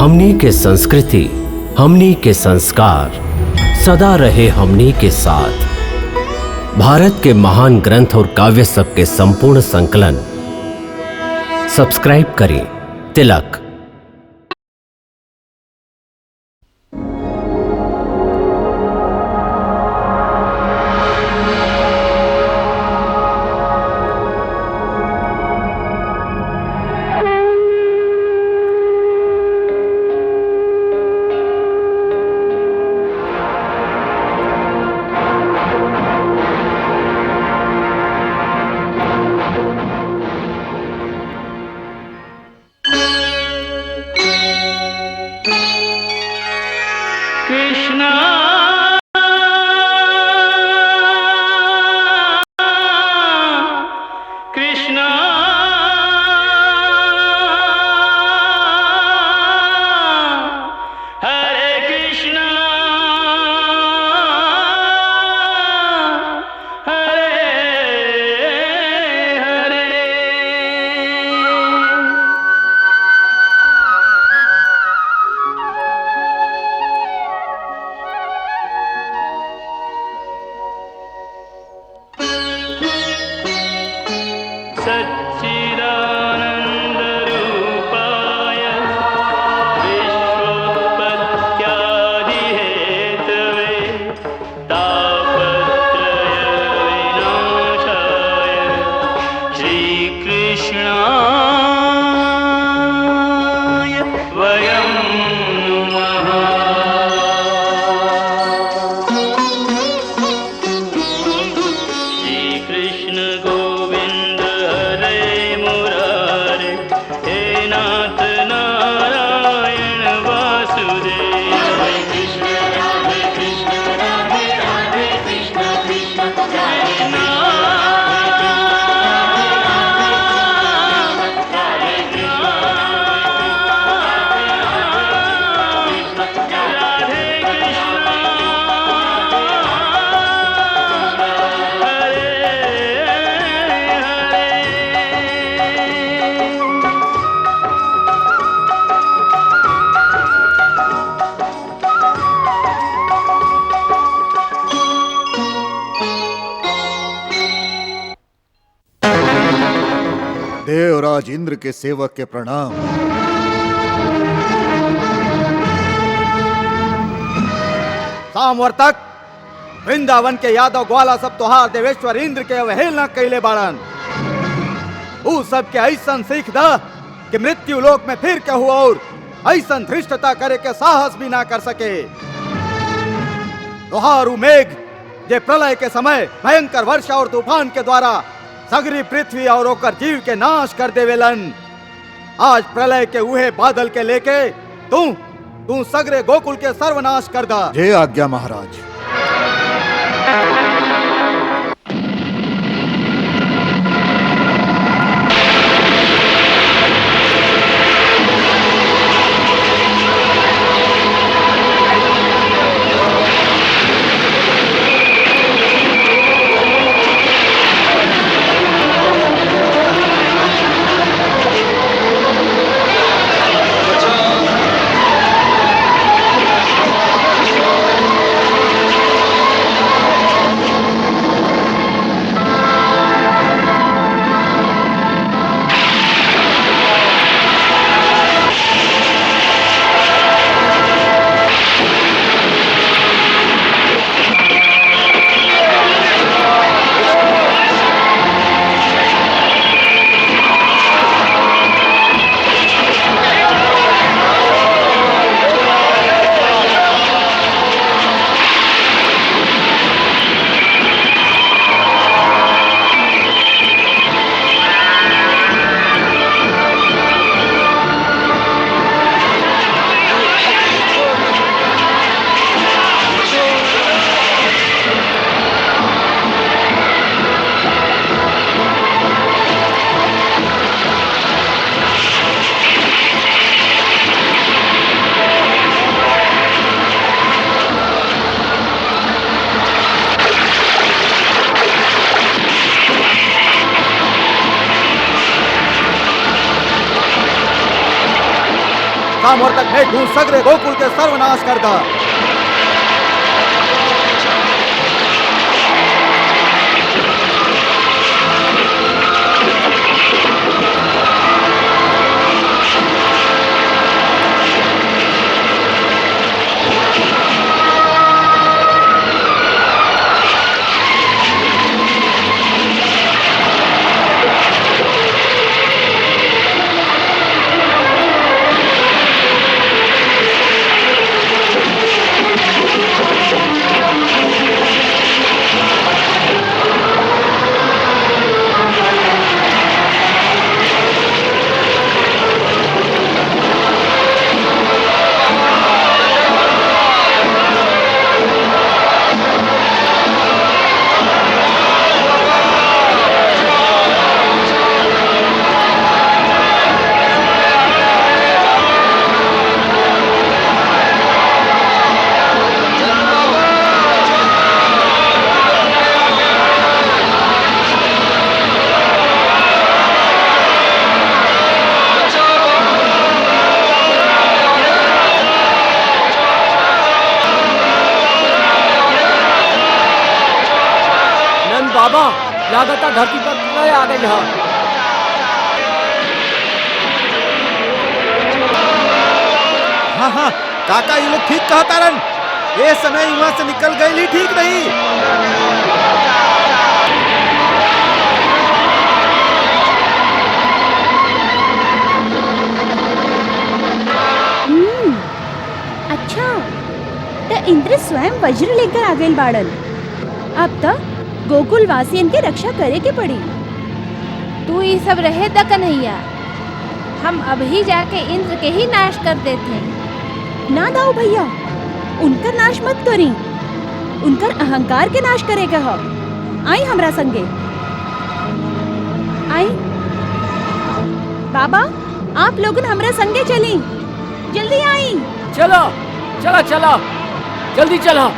हमनी के संस्कृति, हमनी के संस्कार सदा रहे हमनी के साथ। भारत के महान ग्रंथ और काव्य सब के संपूर्ण संकलन सब्सक्राइब करें तिलक। देवराज इंद्र के सेवक के प्रणाम। सामवर्तक, वृंदावन के यादव ग्वाला सब तोहार देवेश्वर इंद्र के अवहेलना कैले बाड़न। ऊ सब के ऐसन सीख द कि मृत्यु लोक में फिर कहू और ऐसन धृष्टता करे के साहस भी ना कर सके। तोहार मेघ जे प्रलय के समय भयंकर वर्षा और तूफान के द्वारा सगरी पृथ्वी और ओकर जीव के नाश कर देवेलन, आज प्रलय के उहे बादल के लेके तू सगरे गोकुल के सर्वनाश कर दा। जय आज्ञा महाराज। सामर्थक मेघदूत सगरे गोकुल के सर्वनाश कर दा। बाबा लागता धरती पर प्रलय आ गई है। हाँ हाँ काका, ये लोग ठीक कहा तारन। ये समय यहाँ से निकल गई ठीक नहीं। अच्छा, तो इंद्र स्वयं वज्र लेकर आ गए बाड़न। अब तक गोकुल वासियन के रक्षा करे के पड़ी। तू ये सब रहे द कन्हैया, हम अब ही जाके इंद्र के ही नाश कर देते। ना दाऊ भैया, उनका नाश मत करी, उनकर अहंकार के नाश करेगा। हो आई हमरा संगे, आई बाबा, आप लोगन हमरा संगे चली, जल्दी आई। चलो चलो चलो जल्दी चलो।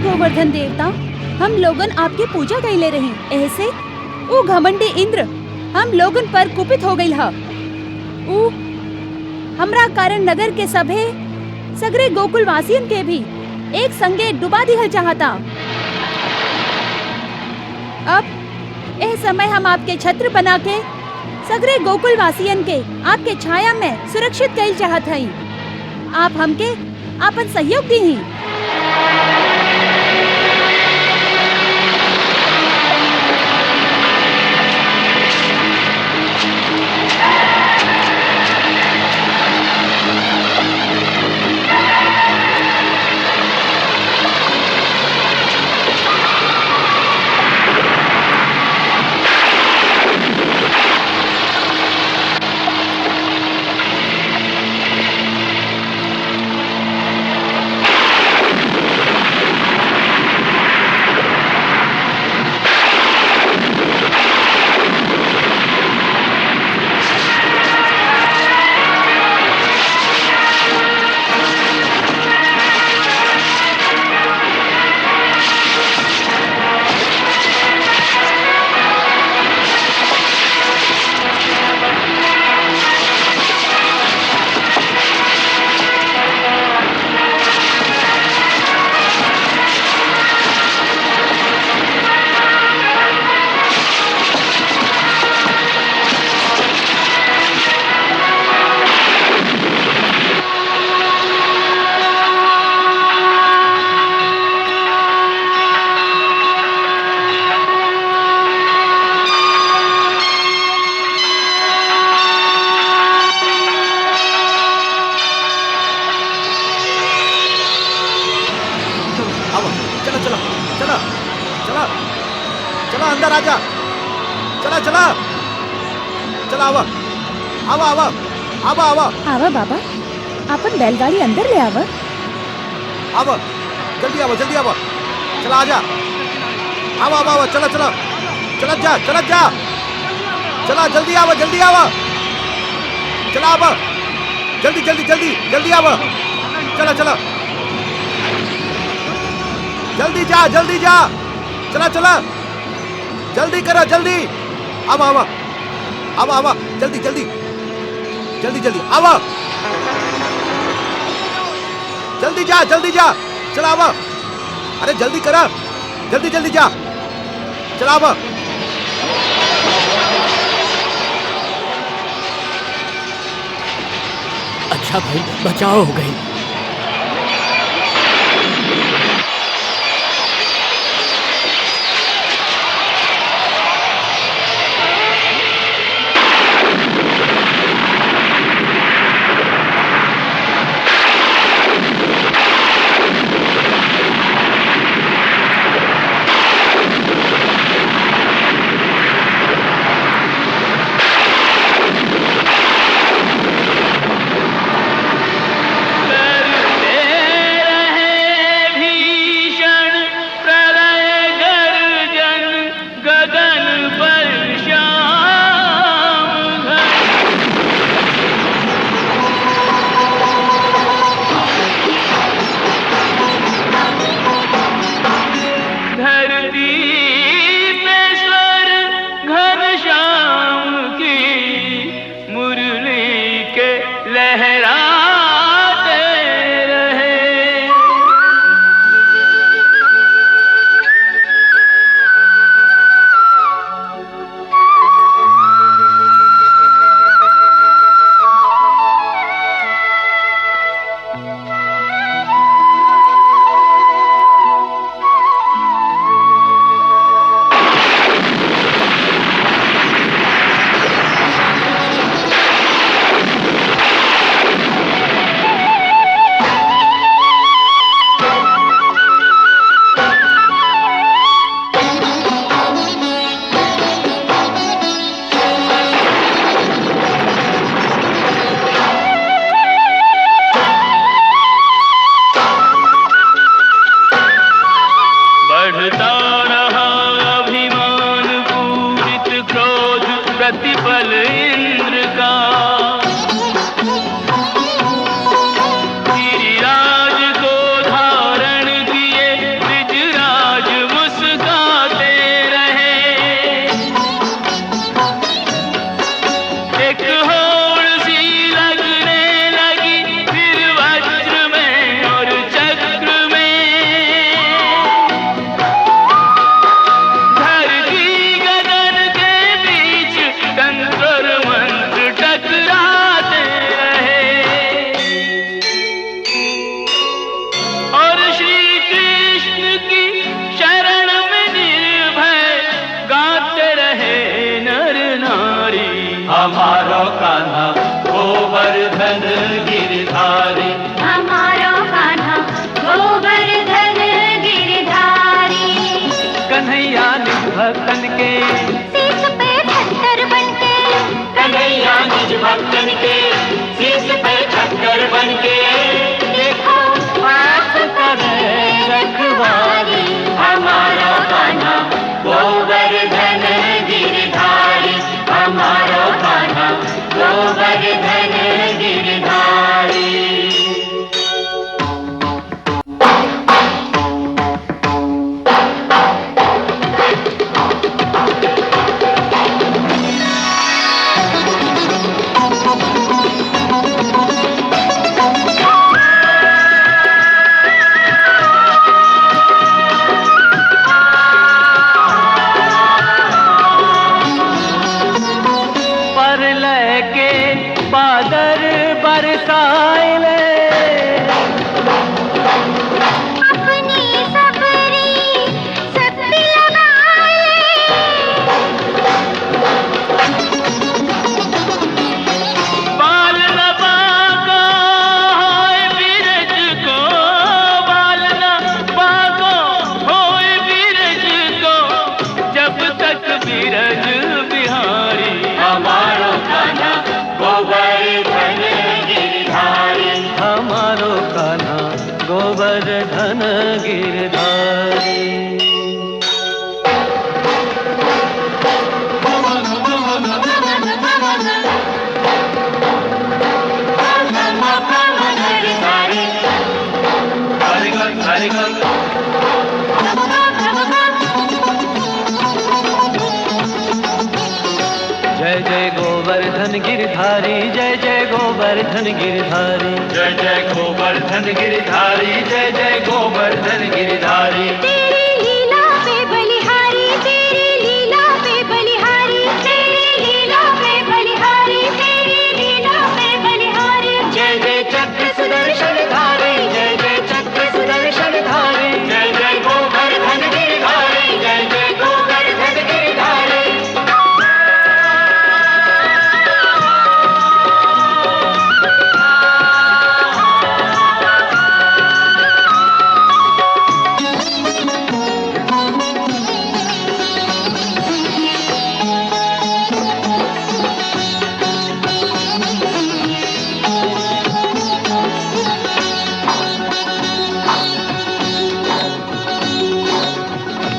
गोवर्धन देवता, हम लोगन आपकी पूजा कैले रही। ऐसे वो घमंडी इंद्र हम लोगन पर कुपित हो गई है। वो हमरा कारण नगर के सगरे गोकुल वासियन के भी एक संगे डुबा दिया चाहता। अब यह समय हम आपके छत्र बना के सगरे गोकुल वासियन के आपके छाया में सुरक्षित कैल चाहत हई। आप हमके आपन सहयोग दी। चला चला अंदर आजा, चला चला चला, आवा आवा आवा आवा आवा आवा बाबा, अपन बैलगाड़ी अंदर ले आवा। आवा, जल्दी आवा, जल्दी आवा, चला आजा, आवा आवा आवा, चला चला चला जा, चला जा, चला जल्दी आवा, जल्दी आवा, चला आवा, जल्दी जल्दी जल्दी जल्दी आवा, चला चला, जल्दी जा, चला चला, जल्दी करो, जल्दी आवा आवा आवा आवा, जल्दी जल्दी जल्दी जल्दी आवा, जल्दी जा, चला आवा, अरे जल्दी करा, जल्दी जल्दी जा, चला आवा। अच्छा भाई, बचाव हो गई। हमारो कान्हा गोवर्धन गिरधारी, हमारो कान्हा गोवर्धन गिरधारी। कन्हैया निज भक्तन के शीश पे छतर बनके, कन्हैया निज भक्तन के शीश पे छतर बनके, देखो पाप करे रखवारी। हमारो कान्हा गोवर्धन गिरधारी, हमारो कान्हा गोवर्धन गिरधारी। जय जय गोवर्धन गिरधारी, जय जय गोवर्धन गिरधारी, जय जय गोवर्धन गिरधारी, जय जय गोवर्धन गिरधारी। तेरी लीला पे बलिहारी, तेरी लीला पे बलिहारी, तेरी लीला पे बलिहारी, तेरी लीला पे बलिहारी। जय जय चक्र सुदर्शन धारी, जय जय चक्र सुदर्शन धारी, जय जय गोवर्धन गिरधारी, जय जय गोवर्धन गिरधारी।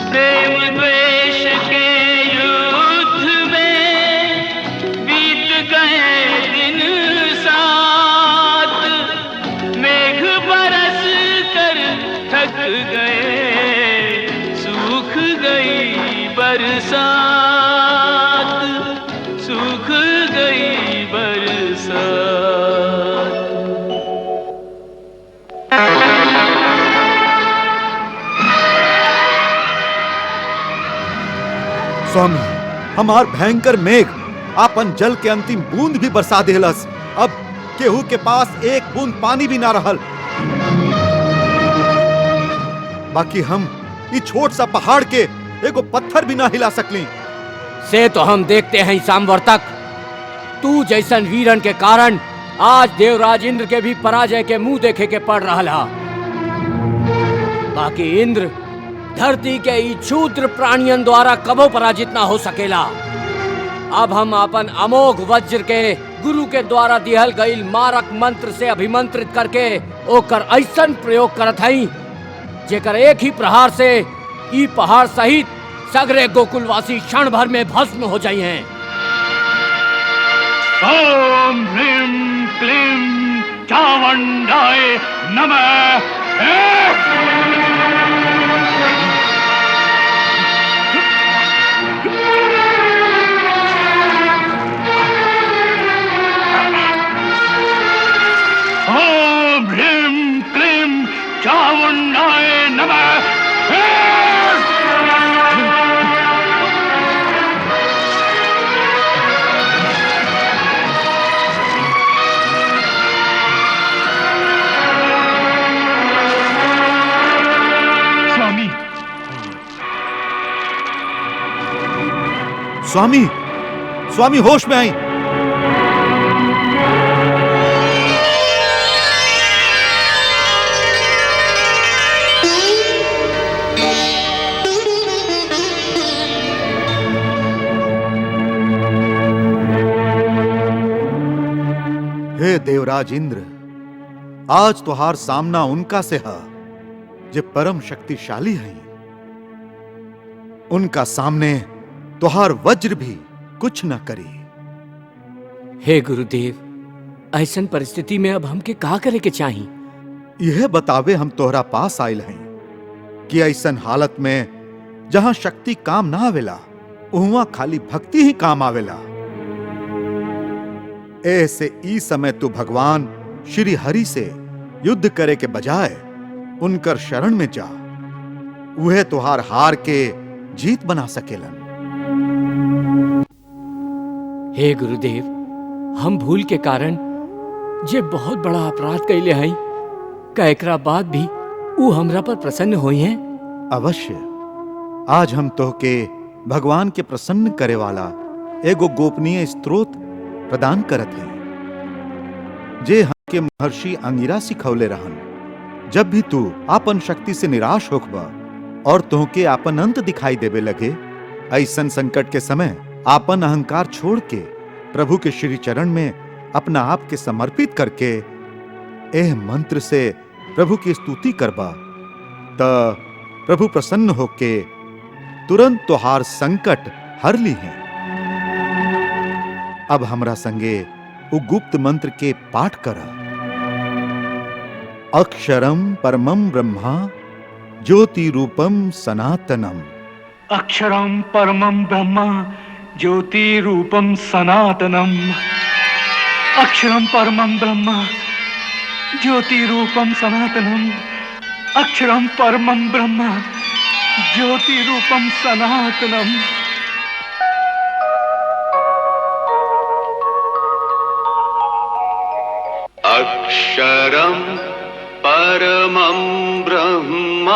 प्रेम द्वेष के युद्ध में बीत गए दिन सात, मेघ बरस कर थक गए, सूख गई बरसात, सूख गई बरसात। स्वामी, हमार भयंकर मेघ आपन जल के अंतिम बूंद भी बरसा देहलस। अब केहू के पास एक बूंद पानी भी ना रहल। बाकी हम ई छोट सा पहाड़ के एगो पत्थर भी ना हिला सकली। से तो हम देखते हैं सांवर्तक, तू जैसन वीरन के कारण आज देवराज इंद्र के भी पराजय के मुंह देखे के पड़ रहा है। बाकी इंद्र धरती के ई क्षुद्र प्राणियन द्वारा कबो पराजित ना हो सकेला। अब हम अपन अमोघ वज्र के गुरु के द्वारा दिहल गईल मारक मंत्र से अभिमंत्रित करके ओकर ऐसन प्रयोग करत हई जेकर एक ही प्रहार से ई पहाड़ सहित सगरे गोकुलवासी क्षण भर में भस्म हो जाई हैं। ओम ह्रीं क्लीं चामुंडाय नमः। ओम ह्रीं क्लीं चामुंडाय नमः। स्वामी, स्वामी, स्वामी होश में आई। हे देवराज इंद्र, आज तुहार सामना उनका से है जे परम शक्तिशाली हैं। उनका सामने तुहार वज्र भी कुछ न करी। हे गुरुदेव, ऐसन परिस्थिति में अब हमके का करे के चाही? यह बतावे हम तोहरा पास आयल हैं कि ऐसन हालत में जहां शक्ति काम ना आवेला, उहाँ खाली भक्ति ही काम आवेला। ऐसे ई समय तू भगवान श्री हरि से युद्ध करे के बजाय उनकर शरण में जा। वह तुहार हार के जीत बना सकेलन। हे गुरुदेव, हम भूल के कारण जे बहुत बड़ा अपराध कैले हई, का एकरा बाद भी ऊ हमरा पर प्रसन्न होई हैं? अवश्य। आज हम तोहके भगवान के प्रसन्न करे वाला एगो गोपनीय स्त्रोत प्रदान करत हैं जे हमके महर्षि अंगिरा सिखौले रहन। जब भी तू आपन शक्ति से निराश होखबा और तोहके आपन अंत दिखाई देवे लगे, ऐसन संकट के समय आपन अहंकार छोड़ के प्रभु के श्री चरण में अपना आप के समर्पित करके एह मंत्र से प्रभु की स्तुति करबा, त प्रभु प्रसन्न होके तुरंत तोहार संकट हर ली हैं। अब हमरा संगे उ गुप्त मंत्र के पाठ करा। अक्षरम परमम ब्रह्मा ज्योति रूपम सनातनम। अक्षरं परमं ब्रह्म ज्योति रूपम सनातनम। अक्षरं परमं ब्रह्म ज्योति रूपम सनातनम। अक्षरं परमं ब्रह्म ज्योति रूपम सनातनम। अक्षरं परमं ब्रह्म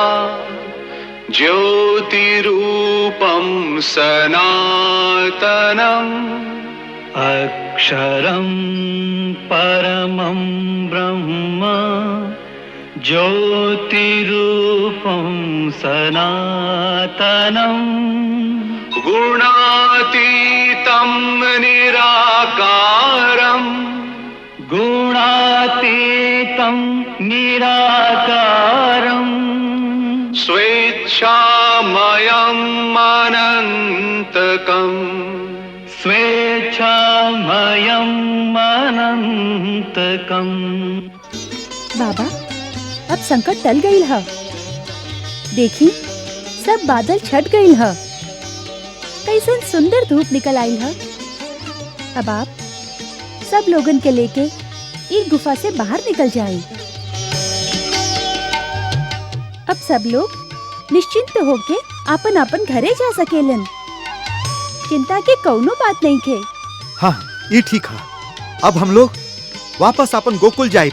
ज्योतिरूपं सनातनम्। अक्षरं परमं ब्रह्म ज्योतिरूपं सनातनम्। गुणातीतं निराकारम्। गुणातीतं निराकारम्। स्वेच्छामयम् अनन्तकम्। स्वेच्छामयम् अनन्तकम्। बाबा, अब संकट टल गई है। देखी, सब बादल छट गई है। कैसन सुंदर धूप निकल आई है। अब आप सब लोगन के लेके एक गुफा से बाहर निकल जाएं। अब सब लोग निश्चिंत होके आपन आपन घरे जा सकेलन। चिंता के कौनो बात नहीं थे। हाँ, ये ठीक है। अब हम लोग वापस अपन गोकुल जाए।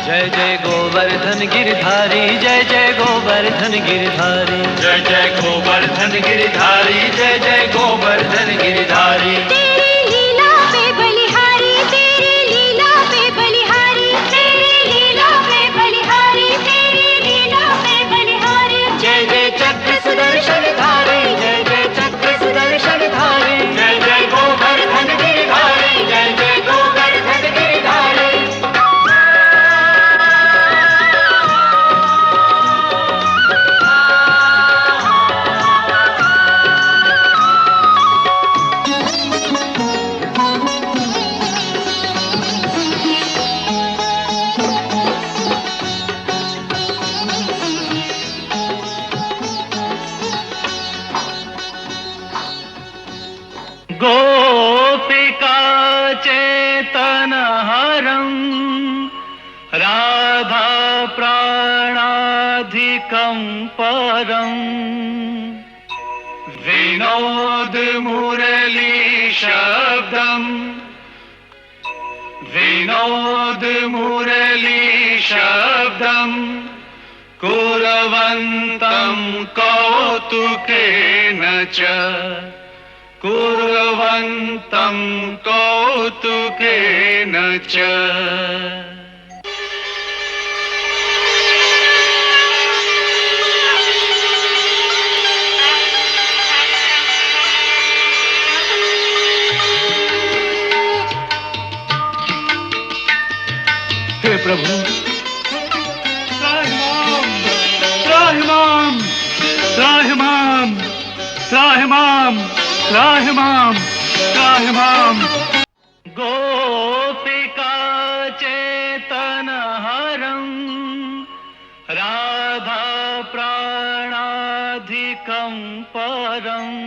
जय जय गोवर्धन गिरधारी, जय जय गोवर्धन गिरधारी, जय जय गोवर्धन गिरधारी, जय जय गोवर्धन गिरधारी। तेरी लीला पे बलिहारी, तेरी लीला पे बलिहारी, तेरी लीला पे बलिहारी, तेरी लीला पे बलिहारी। जय जय चक्र सुदर्शन धारी, जय जय चक्र सुदर्शन धारी, जय जय गोवर्धन गिरधारी, जय जय गोवर्धन गिरधारी। गोपिका चेतनहरं राधा प्राणाधिकं परम्। विनोद मुरली शब्दम्। विनोद मुरली शब्दम् कुर्वन्तं कौतुकेन च। कुर्वन्तं कौतुकेन च। हे प्रभु, त्राहिमाम, त्राहिमाम, त्राहिमाम, त्राहिमाम, त्राहिमाम। गोपिका चेतनहरं राधा प्राणाधिकं परम्।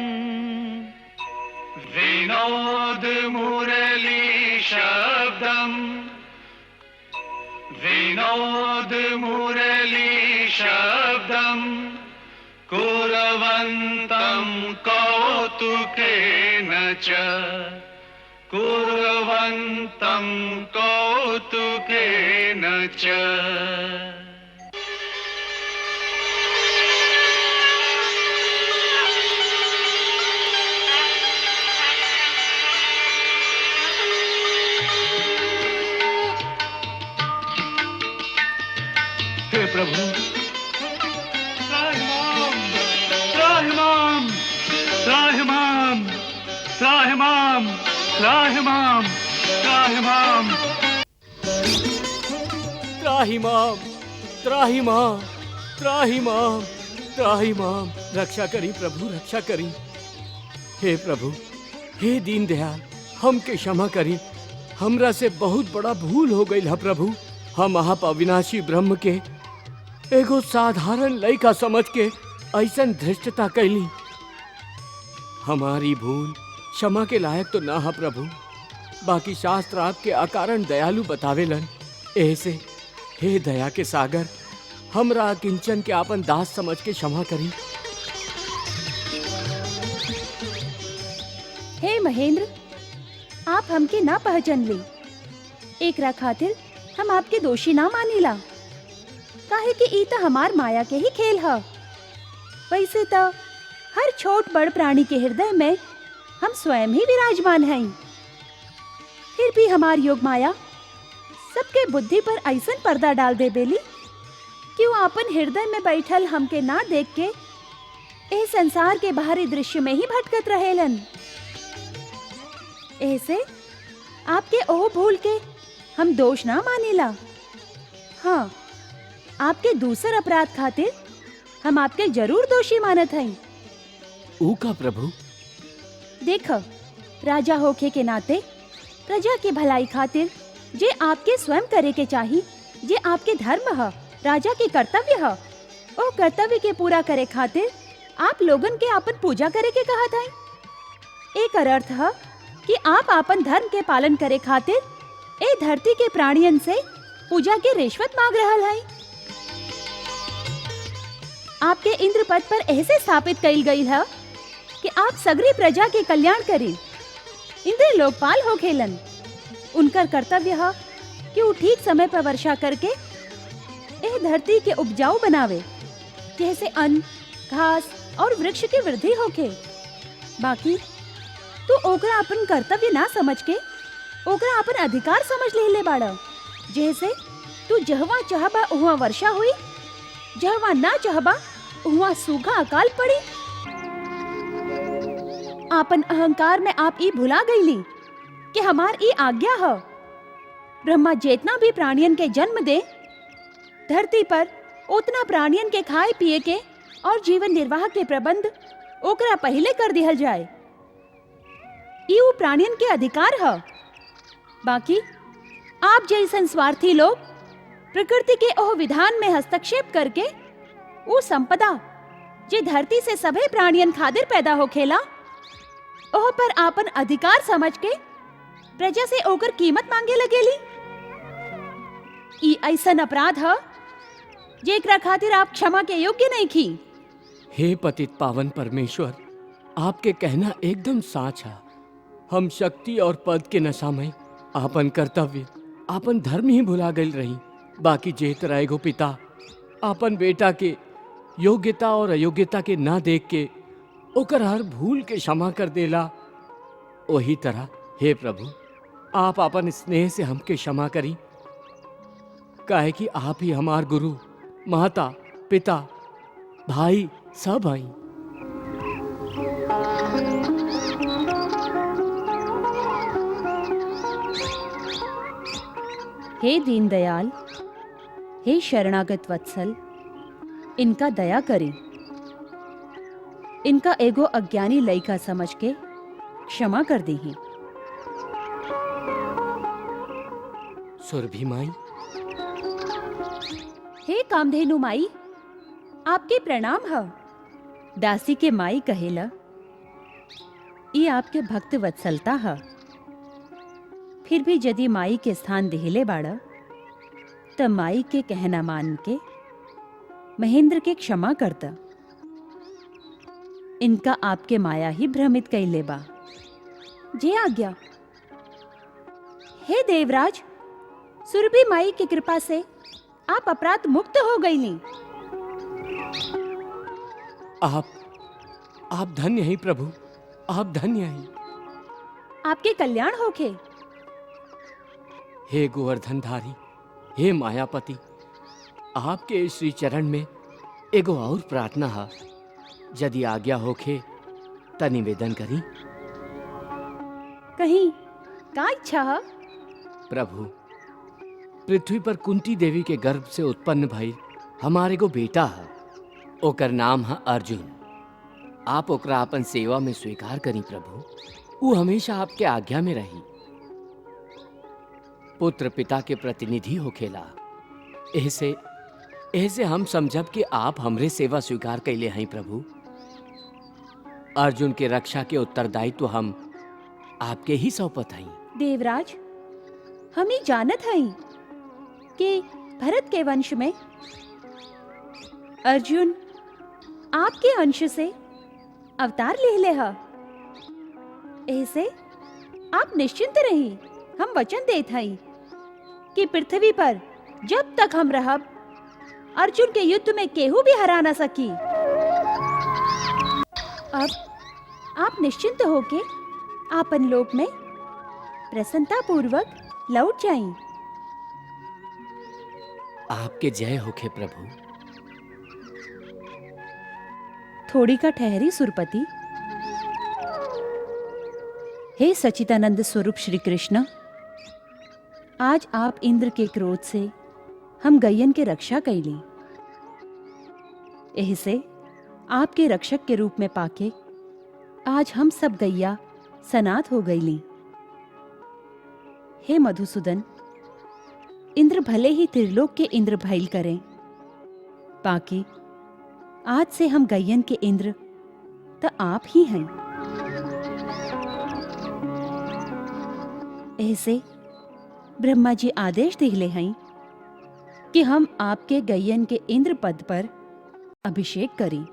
विनोद मुरली शब्दम्। विनोद मुरली शब्दम् कुर्वन्तं कौतुकेन च। कुर्वन्तं कौतुकेन च। हे प्रभु, त्राहिमाम, त्राहिमाम, त्राहिमाम, त्राहिमाम, त्राहिमाम, त्राहिमाम। त्राहिमाम, त्राहिमाम, त्राहिमाम, त्राहिमाम। रक्षा करी प्रभु, रक्षा करी। हे प्रभु, हे दीनदयाल, हमके क्षमा करी। हमरा से बहुत बड़ा भूल हो गई है प्रभु। हम आप अविनाशी ब्रह्म के एगो साधारण लड़का समझ के ऐसन धृष्टता कैली। हमारी भूल क्षमा के लायक तो ना है प्रभु। बाकी शास्त्र आपके अकारण दयालु बतावेलन। ऐसे हे दया के सागर, हमरा किंचन के आपन दास समझ के क्षमा करी। हे महेंद्र, आप हमके ना पहचान ली, एकरा खातिर हम आपके दोषी ना मानीला। काहे कि ई तो हमार माया के ही खेल है। वैसे तो हर छोट बड़ प्राणी के हृदय में हम स्वयं ही विराजमान हैं। फिर भी हमार योग माया सबके बुद्धि पर ऐसन पर्दा डाल दे बेली कि वो अपन हृदय में बैठल हमके ना देख के ए संसार के बाहरी दृश्य में ही भटकत रहेलन। ऐसे आपके ओह भूल के हम दोष ना मानीला। हाँ, आपके दूसर अपराध खातिर हम आपके जरूर दोषी मानत हई। ऊ का प्रभु? देख, राजा होके के नाते प्रजा की भलाई खातिर जे आपके स्वयं करे के चाही, जे आपके धर्म है, राजा के कर्तव्य है, ओ कर्तव्य के पूरा करे खातिर आप लोगन के आपन पूजा करे के कहत हई। एक अर्थ है कि आप आपन धर्म के पालन करे खातिर ए धरती के प्राणियन से पूजा के रिश्वत मांग रहल हई। आपके इंद्र पद पर ऐसे स्थापित कइल गई है कि आप सगरी प्रजा के कल्याण करें। इंद्र लोकपाल हो खेलन। उनकर कर्तव्य है कि वो ठीक समय पर वर्षा करके ए धरती के उपजाऊ बनावे, जैसे अन्न, घास और वृक्ष की वृद्धि होके। बाकी तू ओकरा अपन कर्तव्य ना समझ के ओकरा अपन अधिकार समझ ले बाड़ा। जैसे तू जहवा चाहबा उहाँ वर्षा हुई, जहवा ना चाहबा उहाँ सूखा अकाल पड़ी। आपन अहंकार में आप ई भुला गईली कि हमार ई आज्ञा है। ब्रह्मा जितना भी प्राणियन के जन्म दे, धरती पर उतना प्राणियन के खाए पिए के और जीवन निर्वाह के प्रबंध ओकरा पहले कर दिहल जाए। ई ऊ प्राणियन के अधिकार है। बाकी आप जैसन स्वार्थी लोग प्रकृति के ओह विधान में हस्तक्षेप करके वो संपदा जे धरती से सभे प्राणियन खातिर पैदा होखेला, ओह पर आपन अधिकार समझ के प्रजा से ओकर कीमत मांगे लगेली। ई ऐसन अपराध है जेकरा खातिर आप क्षमा के योग्य नहीं की। हे पतित पावन परमेश्वर, आपके कहना एकदम साच है। हम शक्ति और पद के नशा में आपन कर्तव्य, आपन धर्म ही भुला गई रही। बाकी जे तरह एगो पिता आपन बेटा के योग्यता और अयोग्यता के ना देख के ओकर हर भूल के क्षमा कर देला, वही तरह हे प्रभु आप आपन स्नेह से हमके क्षमा करी। काहे कि आप ही हमार गुरु, माता, पिता, भाई सब आई। हे दीनदयाल, हे शरणागत वत्सल, इनका दया करें। इनका एगो अज्ञानी लइका समझ के क्षमा कर दीही। सुरभि माई। हे कामधेनु माई, आपके प्रणाम है। दासी के माई कहेला, ये आपके भक्त वत्सलता है। फिर भी यदि माई के स्थान दिहिले बाड़ा, तब माई के कहना मान के महेंद्र के क्षमा करता। इनका आपके माया ही भ्रमित कैले बा। जे आज्ञा। हे देवराज, सुरभि माई की कृपा से आप अपराध मुक्त हो गईली। आप धन्य हैं प्रभु, आप धन्य हैं। आपके कल्याण होके। हे गोवर्धनधारी, हे मायापति, आपके इस श्री चरण में एगो और प्रार्थना है। यदि आज्ञा होखे त निवेदन करी। कहीं का इच्छा है? प्रभु, पृथ्वी पर कुंती देवी के गर्भ से उत्पन्न भइल हमारे को बेटा है। ओकर नाम है अर्जुन। आप ओकरा अपन सेवा में स्वीकार करी प्रभु। वो हमेशा आपके आज्ञा में रही। पुत्र पिता के प्रतिनिधि हो खेला। ऐसे हम समझब कि आप हमरे सेवा स्वीकार कैले हैं प्रभु। अर्जुन के रक्षा के उत्तरदायित्व हम आपके ही सौंपत हैं। देवराज, हम ही जानत हई कि भरत के वंश में अर्जुन आपके अंश से अवतार ले ले हा। ऐसे आप निश्चिंत रही। हम वचन देत हई कि पृथ्वी पर जब तक हम रहब अर्जुन के युद्ध में केहू भी हरा ना सकी। अब आप निश्चिंत होके आपन लोक में प्रसन्नता पूर्वक लौट जाएं। आपके जय होखे प्रभु। थोड़ी का ठहरी सुरपति। हे सच्चिदानंद स्वरूप श्री कृष्ण, आज आप इंद्र के क्रोध से हम गैयन के रक्षा कैली। ऐसे आपके रक्षक के रूप में पाके आज हम सब गैया सनात हो गईली। हे मधुसूदन, इंद्र भले ही त्रिलोक के इंद्र भइल करें, बाकी आज से हम गैयन के इंद्र तो आप ही हैं। ऐसे ब्रह्मा जी आदेश दिले हैं कि हम आपके गैयन के इंद्र पद पर अभिषेक करी।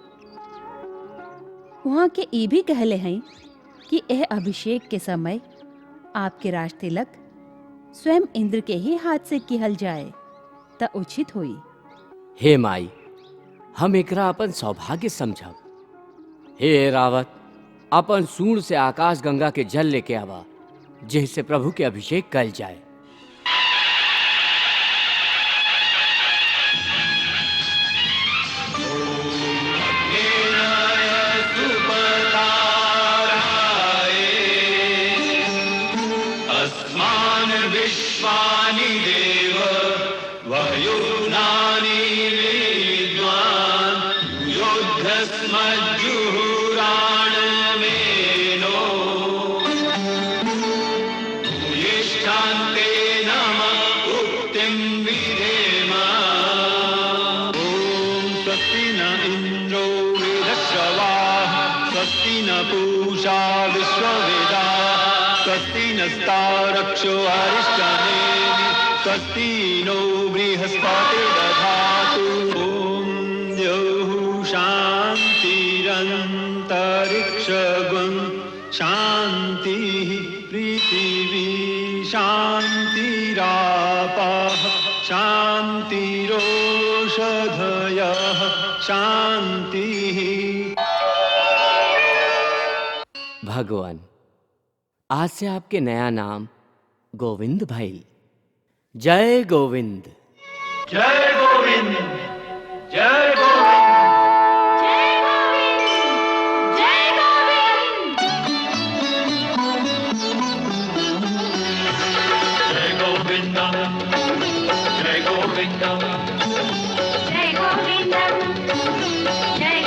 वहां के ये भी कहले हैं कि यह अभिषेक के समय आपके राज तिलक स्वयं इंद्र के ही हाथ से किहल जाए त उचित होई। हे माई, हम एकरा अपन सौभाग्य समझब। हे रावत, अपन सूंड से आकाश गंगा के जल लेके आवा, जिससे प्रभु के अभिषेक कल जाए। विश्वानि देव वयुनानि विद्वान् युद्धस्मज्जुहुराणमेनो यिष्ठान्ते नम उक्तिं विधेम। ॐ स्वस्ति न इन्द्रो वृधश्रवाः स्वस्ति न पूषा विश्ववेदाः स्वस्ति नस्तारक्षो अरिष्टनेमि स्वस्ति नो बृहस्पतिर्दधातु। ॐ द्यौः शान्तिरन्तरिक्षगुं शान्तिः पृथिवी शान्तिरापः शान्तिरोषधयः शान्तिः। भगवान, आज से आपके नया नाम गोविंद भाई। जय गोविंद। जय गोविंद, जय गोविंद, जय गोविंद, जय गोविंद, जय गोविंद, जय गोविंद, जय गोविंद, जय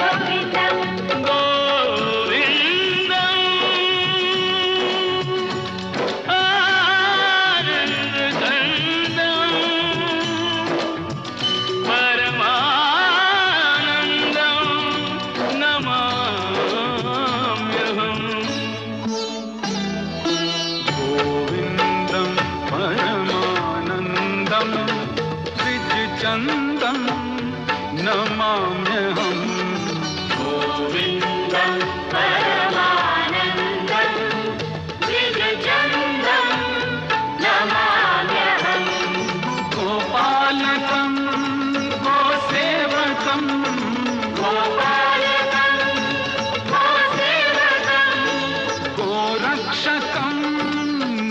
चंदन नमाम्यहम्। गोविन्दं परमानन्दं द्विजचन्दं नमाम्यहम्। गोपालकं गोसेवकं गोपालकं गोसेवकं गोरक्षकं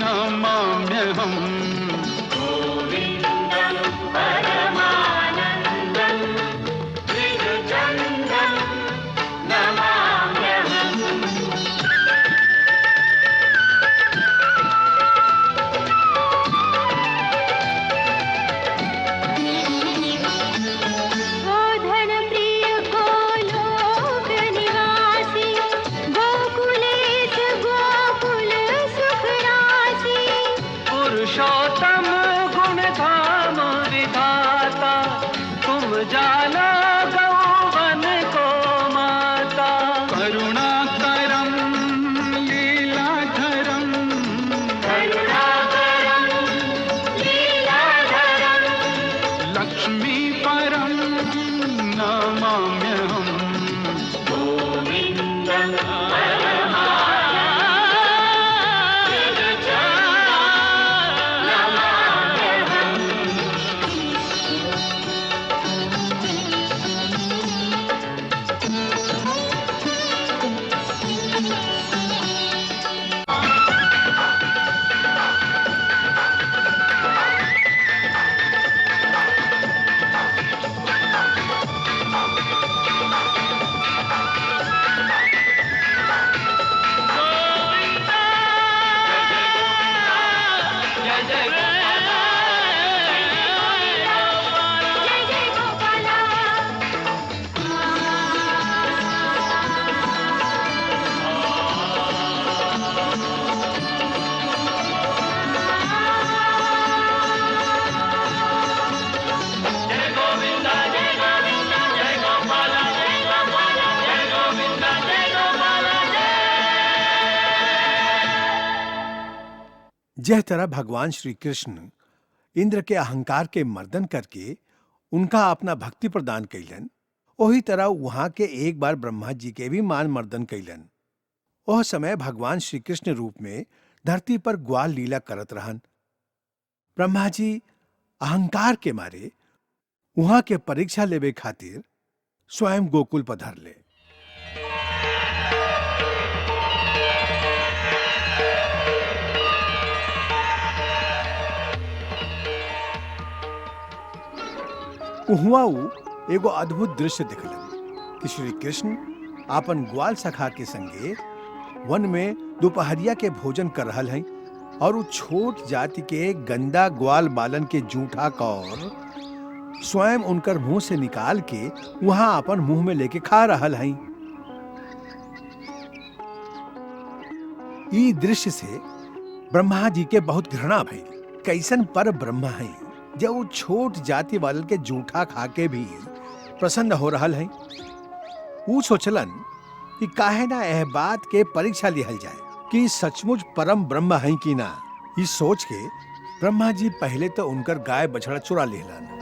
नमाम्यहम्। गोविन्दं परमानन्दं द्विजचन्दं पुरुषोत्तम गुण धाम विधाता, तुम जानो गौवन को माता। करुणाकरं लीलाधरं, करुणाकरं लीलाधरं, लक्ष्मीपरं नमाम्यहम्। गोविन्दं जह तरह भगवान श्री कृष्ण इंद्र के अहंकार के मर्दन करके उनका अपना भक्ति प्रदान कैलन, वही तरह वहां के एक बार ब्रह्मा जी के भी मान मर्दन कैलन। वह समय भगवान श्री कृष्ण रूप में धरती पर ग्वाल लीला करत रहन। ब्रह्मा जी अहंकार के मारे वहां के परीक्षा लेवे खातिर स्वयं गोकुल पधार ले। उहुआ एगो अद्भुत दृश्य दिखलन कि श्री कृष्ण आपन ग्वाल सखा के संगे वन में दोपहरिया के भोजन कर रहल हैं और वो छोट जाति के गंदा ग्वाल बालन के जूठा कौर स्वयं उनकर मुंह से निकाल के वहां अपन मुंह में लेके खा रहल हैं। ई दृश्य से ब्रह्मा जी के बहुत घृणा भइल। कैसन पर ब्रह्मा है जब वो छोट जाति वालन के जूठा खा के भी प्रसन्न हो रहल है। वो सोचलन कि काहे ना यह बात के परीक्षा लिहल जाए कि सचमुच परम ब्रह्म है कि ना। इस सोच के ब्रह्मा जी पहले तो उनकर गाय बछड़ा चुरा लेलन।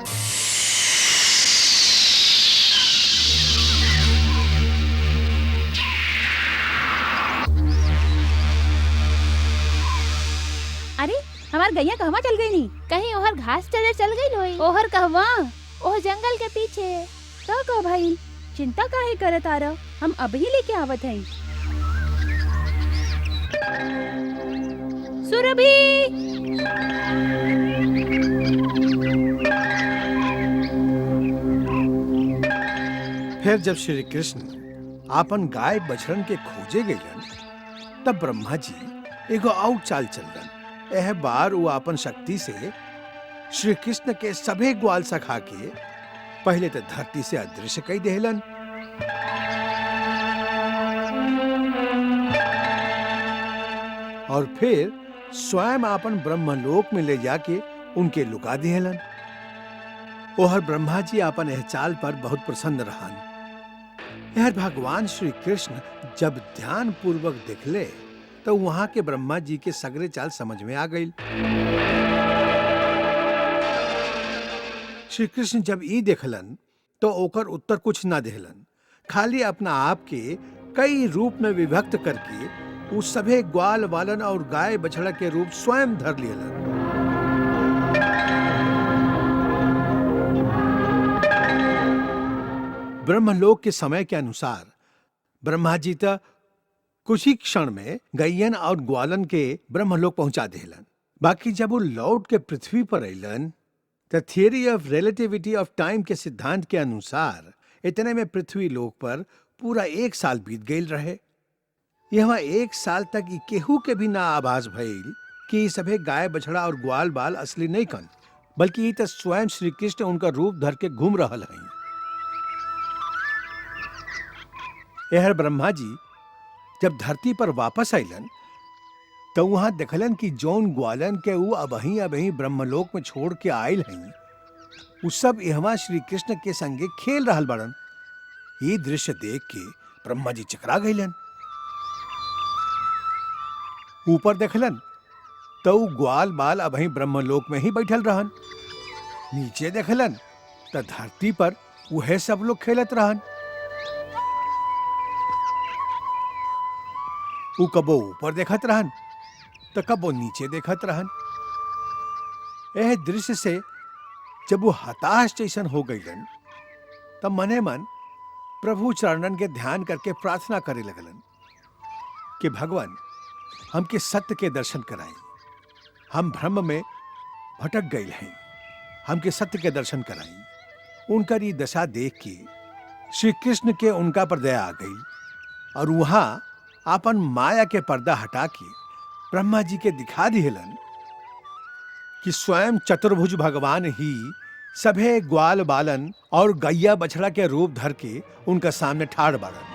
अरे हमार गैया कहवा चल गई नी? कहीं ओहर घास चले चल गई होई। ओहर कहवा? ओह जंगल के पीछे। तो का भाई चिंता काहे करत आ रहा? हम अभी लेके आवत हैं। सुरभि! फिर जब श्री कृष्ण आपन गाय बछड़न के खोजे गईलन, तब ब्रह्मा जी एगो और चाल चलन। यह बार वो आपन शक्ति से श्री कृष्ण के सभे ग्वाल सखा के पहले तो धरती से अदृश्य कई देहलन। और फिर स्वयं आपन ब्रह्मलोक में ले जाके उनके लुका देहलन। ओहर ब्रह्मा जी आपन यह चाल पर बहुत प्रसन्न रहन। यह भगवान श्री कृष्ण जब ध्यान पूर्वक देखले तो वहां के ब्रह्मा जी के सगरे चाल समझ में आ गई। श्री कृष्ण जब ई देखलन तो ओकर उत्तर कुछ ना देहलन, खाली अपना आप के कई रूप में विभक्त करके उस सभे ग्वाल वालन और गाय बछड़ा के रूप स्वयं धर लियलन। ब्रह्मलोक के समय के अनुसार ब्रह्मा जी त कुछ ही क्षण में गैयन और ग्वालन के ब्रह्मलोक पहुंचा देलन। बाकी जब वो लौट के पृथ्वी पर अलन तो theory of relativity of time के सिद्धांत के अनुसार इतने में पृथ्वी लोक पर पूरा 1 साल बीत गईल रहे। यह 1 साल तक ई केहू के भी ना आभास भइल कि ई सभे गाय बछड़ा और ग्वाल बाल असली नहीं कन, बल्कि ई तो स्वयं श्री कृष्ण उनका रूप धर के घूम रहल हैं। यह ब्रह्मा जी जब धरती पर वापस आइलन तो वहां देखलन कि जौन ग्वालन के ऊ अबही ब्रह्मलोक में छोड़ के आयल हैं, उ सब यहाँ श्री कृष्ण के संगे खेल रहल बड़न। ये दृश्य देख के ब्रह्मा जी चकरा गईलन। ऊपर देखलन तो ग्वाल बाल अबही ब्रह्मलोक में ही बैठल रहन। नीचे देखलन तो धरती पर वह सब लोग खेलत रहन। ऊ कबो ऊपर देखत रहन तो कबो नीचे देखत रहन। यह दृश्य से जब वो हताश जैसन हो गईलन तब मने मन प्रभु चरणन के ध्यान करके प्रार्थना करे लगलन कि भगवान हमके सत्य के दर्शन कराएं। हम भ्रम में भटक गए हैं, हमके सत्य के दर्शन कराएं। उनका ये दशा देख के श्री कृष्ण के उनका पर दया आ गई और वहां अपन माया के पर्दा हटा के ब्रह्मा जी के दिखा दिहलन कि स्वयं चतुर्भुज भगवान ही सभे ग्वाल बालन और गैया बछड़ा के रूप धर के उनका सामने ठाड़ बाड़न।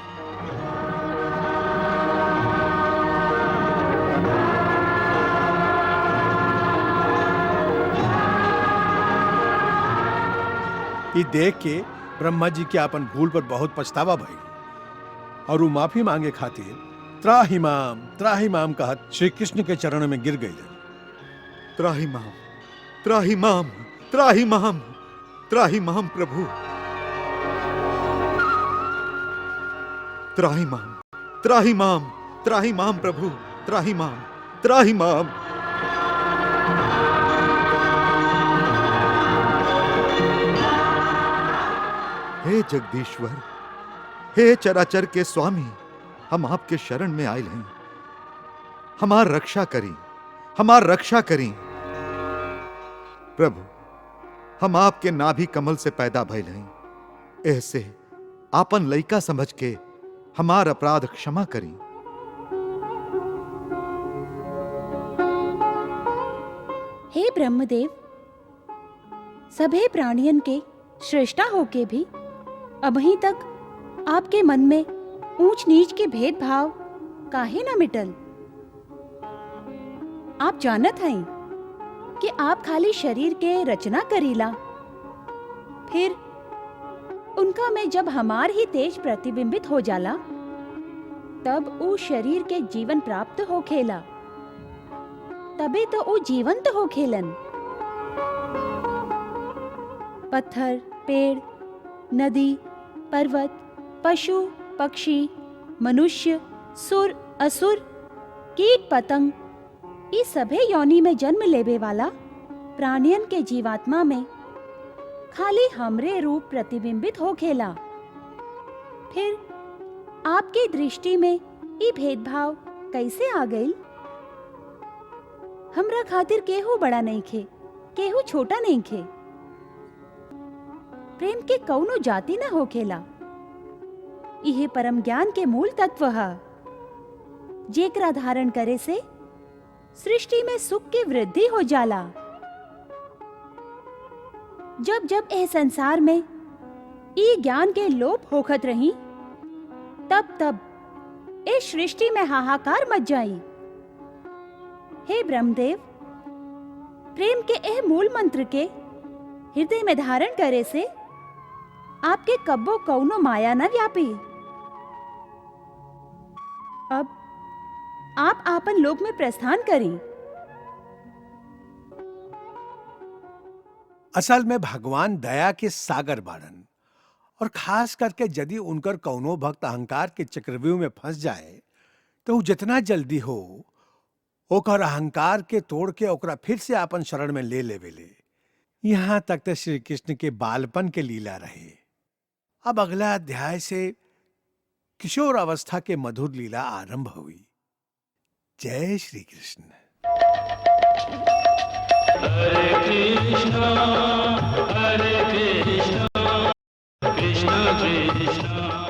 ये देख के ब्रह्मा जी के अपन भूल पर बहुत पछतावा भई और वो माफी मांगे खातिर त्राहिमाम कहत श्री कृष्ण के चरण में गिर गई। त्राहिमाम त्राहिमाम त्राहिमाम त्राहिमाम प्रभु, त्राहिमाम त्राहिमाम त्राहिमाम प्रभु, त्राहिमाम त्राहिमाम। हे जगदीश्वर, हे चराचर के स्वामी, हम आपके शरण में आए हैं। हमार रक्षा करी, हमार रक्षा करी प्रभु। हम आपके नाभि कमल से पैदा भइल हैं, ऐसे आपन लइका समझ के हमार अपराध क्षमा करी। हे ब्रह्मदेव, सभे प्राणियन के श्रेष्ठा होके भी अभी तक आपके मन में ऊंच नीच के भेदभाव काहे ना मिटल। आप जानत हैं कि आप खाली शरीर के रचना करीला, फिर उनका में जब हमार ही तेज प्रतिबिंबित हो जाला तब वो शरीर के जीवन प्राप्त हो खेला, तबे तो वो जीवंत हो खेलन। पत्थर, पेड़, नदी, पर्वत, पशु, पक्षी, मनुष्य, सुर, असुर, कीट, पतंग, ये सभे योनि में जन्म लेवे वाला प्राणियन के जीवात्मा में खाली हमरे रूप प्रतिबिंबित हो खेला। फिर आपकी दृष्टि में ये भेदभाव कैसे आ गई? हमरा खातिर केहू बड़ा नहीं खे, केहू छोटा नहीं खे। प्रेम के कौनो जाति न हो खेला। यह परम ज्ञान के मूल तत्व है, जेकरा धारण करे से सृष्टि में सुख की वृद्धि हो जाला। जब जब यह संसार में ई ज्ञान के लोप होखत रही, तब तब इस सृष्टि में हाहाकार मच जाई। हे ब्रह्मदेव, प्रेम के यह मूल मंत्र के हृदय में धारण करे से आपके कब्बो कौनो माया न व्यापी। अब आप आपन लोक में प्रस्थान करी। असल में भगवान दया के सागर बाड़न और खास करके यदि उनकर कौनो भक्त अहंकार के चक्रव्यूह में फंस जाए तो वो जितना जल्दी हो ओकर अहंकार के तोड़ के ओकरा फिर से अपन शरण में ले लेवेले। यहाँ तक तो श्री कृष्ण के बालपन के लीला रहे। अब अगला अध्याय से किशोर अवस्था के मधुर लीला आरंभ हुई। जय श्री कृष्ण। हरे कृष्णा कृष्ण कृष्ण